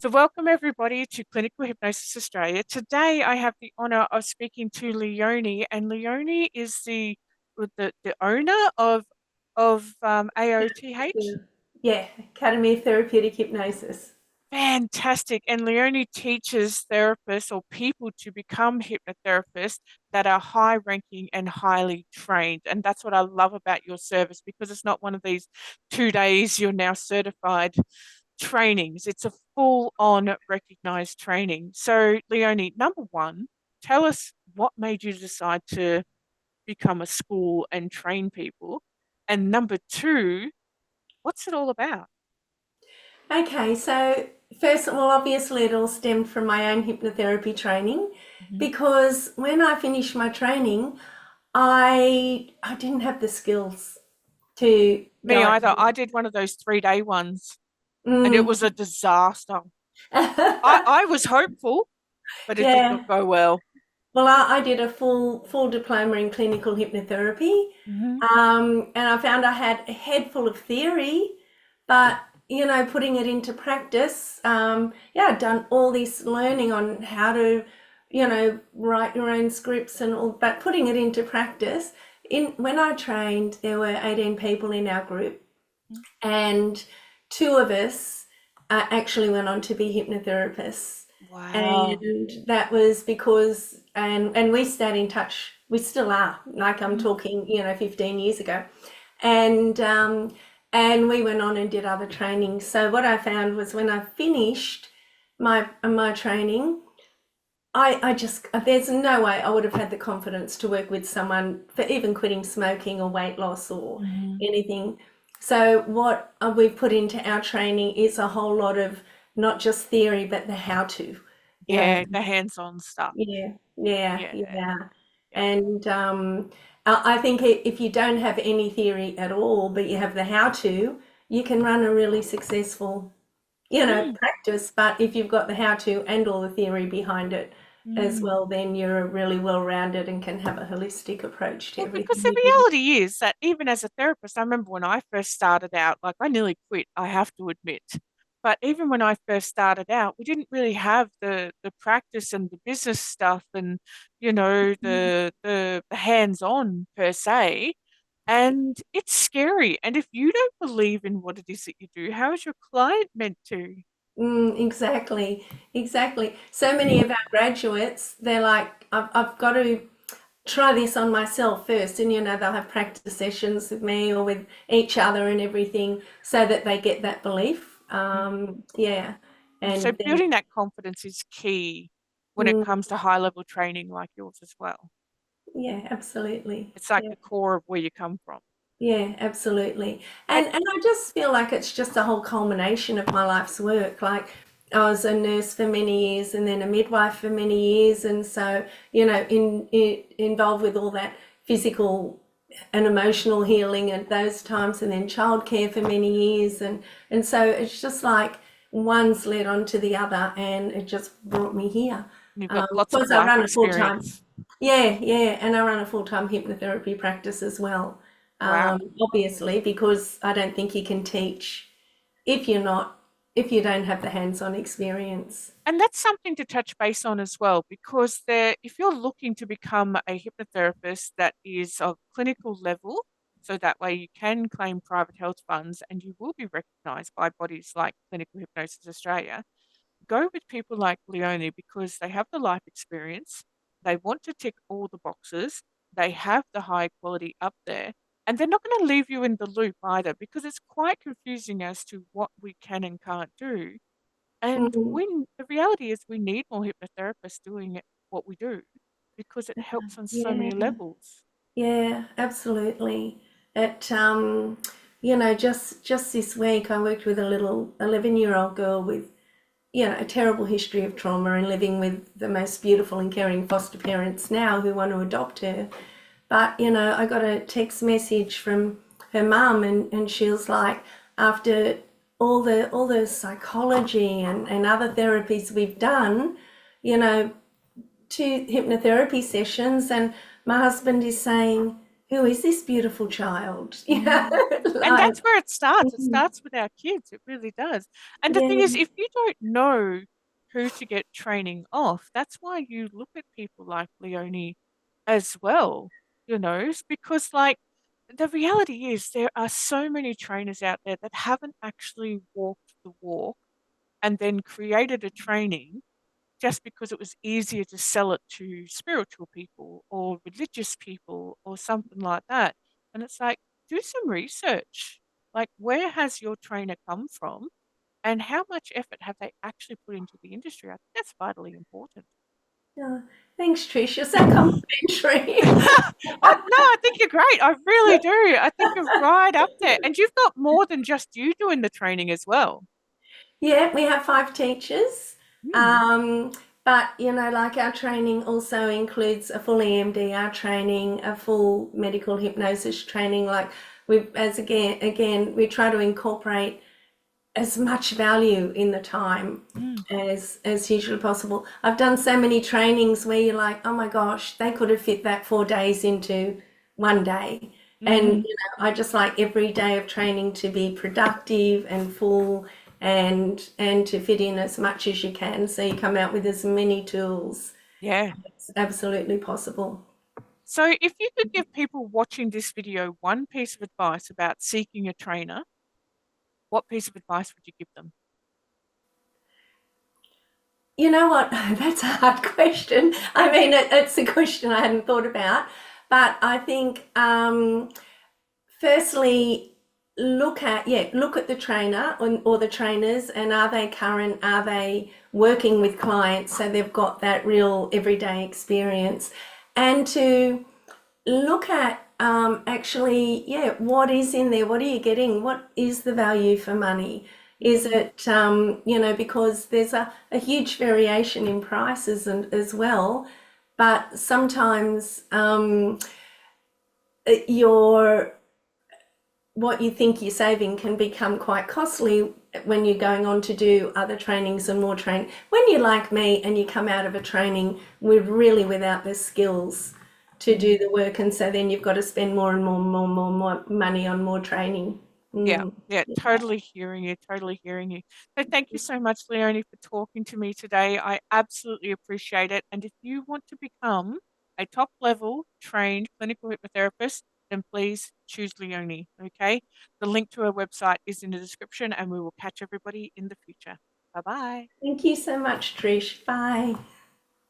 So, welcome everybody to Clinical Hypnosis Australia. Today, I have the honour of speaking to Leonie, and Leonie is the owner of AOTH. Yeah, Academy of Therapeutic Hypnosis. Fantastic. And Leonie teaches therapists or people to become hypnotherapists that are high ranking and highly trained. And that's what I love about your service because it's not one of these 2 days you're now certified trainings. It's a full on recognized training. So, Leonie, number one, tell us what made you decide to become a school and train people. And number two, what's it all about? Okay, so first of all, obviously it all stemmed from my own hypnotherapy training Mhm. because when I finished my training, I didn't have the skills to Me go either. I did one of those 3 day ones and it Mm. was a disaster. I was hopeful, but it did not Yeah. go well. Well, I did a full diploma in clinical hypnotherapy, Mhm. and I found I had a head full of theory, but putting it into practice, yeah, I'd done all this learning on how to, write your own scripts and all, but putting it into practice. When I trained, there were 18 people in our group, and two of us actually went on to be hypnotherapists. Wow. And that was because, and we stayed in touch. We still are, like I'm Mhm. talking, 15 years ago. And and we went on and did other trainings. So what I found was when I finished my training, I just, there's no way I would have had the confidence to work with someone for even quitting smoking or weight loss or Mhm. anything. So what we've put into our training is a whole lot of not just theory, but the how to. You know, Yeah, the hands-on stuff. yeah, yeah, Yeah, yeah. yeah. And I think if you don't have any theory at all, but you have the how to, you can run a really successful, Mm, practice. But if you've got the how to and all the theory behind it as mm. well, then you're really well-rounded and can have a holistic approach to Well, because everything the you do. reality is that even as a therapist, I remember when I first started out, like I nearly quit, I have to admit. But even when I first started out, we didn't really have the practice and the business stuff and, the hands-on per se. And it's scary. And if you don't believe in what it is that you do, how is your client meant to? Exactly, exactly. So many of our graduates, they're like, I've got to try this on myself first, and they'll have practice sessions with me or with each other and everything so that they get that belief. Yeah, So and then building that confidence is key when it mm, comes to high level training like yours as well. yeah, absolutely. It's like Yeah, the core of where you come from. yeah, absolutely. And And I just feel like it's just a whole culmination of my life's work. Like I was a nurse for many years and then a midwife for many years, and so involved with all that physical and emotional healing at those times, and then childcare for many years, and so it's just like one's led on to the other, and it just brought me here. you've got Of lots of course, I life run a full time, experience. yeah, yeah, and I run a full time hypnotherapy practice as well. Wow. Obviously, because I don't think you can teach if you're not if you don't have the hands-on experience. And that's something to touch base on as well, because if you're looking to become a hypnotherapist that is of clinical level, so that way you can claim private health funds and you will be recognised by bodies like Clinical Hypnosis Australia, go with people like Leonie because they have the life experience, they want to tick all the boxes, they have the high quality up there, and they're not going to leave you in the loop either because it's quite confusing as to what we can and can't do. And Mm, when the reality is we need more hypnotherapists doing what we do because it helps on so many yeah. levels. Yeah, absolutely. It, just this week I worked with a little 11-year-old girl with, a terrible history of trauma and living with the most beautiful and caring foster parents now who want to adopt her. But, I got a text message from her mum, and she was like, after all the psychology and other therapies we've done, you know, 2 hypnotherapy sessions, and my husband is saying who is this beautiful child? Mm. And Like, that's where it starts. It mm, starts with our kids. It really does. And the thing is, yeah, if you don't know who to get training off, that's why you look at people like Leonie as well, because like the reality is there are so many trainers out there that haven't actually walked the walk and then created a training just because it was easier to sell it to spiritual people or religious people or something like that. And it's like, do some research. Like, where has your trainer come from and how much effort have they actually put into the industry? I think that's vitally important. yeah. Thanks, Trish. You're so complimentary. Oh, no, I think you're great. I really do. I think you're right up there. And you've got more than just you doing the training as well. Yeah, we have 5 teachers. Mm, Um, but like our training also includes a full EMDR training, a full medical hypnosis training. Like as again, we try to incorporate as much value in the time mm, as hugely possible. I've done so many trainings where you're like, oh my gosh, they could have fit that 4 days into one day. And mm. I just like every day of training to be productive and full and to fit in as much as you can. So you come out with as many tools Yeah. as absolutely possible. So, if you could give people watching this video one piece of advice about seeking a trainer, what piece of advice would you give them? You know what? That's a hard question. I mean, it's a question I hadn't thought about, but I think firstly, look at the trainer or the trainers, and are they current? Are they working with clients so they've got that real everyday experience? And to look at actually, yeah, what is in there? What are you getting? What is the value for money? Is it, because there's a huge variation in prices and as well, but sometimes your what you think you're saving can become quite costly when you're going on to do other trainings and more training. When you're like me and you come out of a training with really without the skills to do Mm. the work, and so then you've got to spend more money on more training. Yeah, Mm. yeah, totally hearing you, totally hearing you. So thank you so much, Leonie, for talking to me today. I absolutely appreciate it. And if you want to become a top level trained clinical hypnotherapist, then please choose Leonie. Okay. The link to her website is in the description, and we will catch everybody in the future. Bye bye. Thank you so much, Trish. Bye.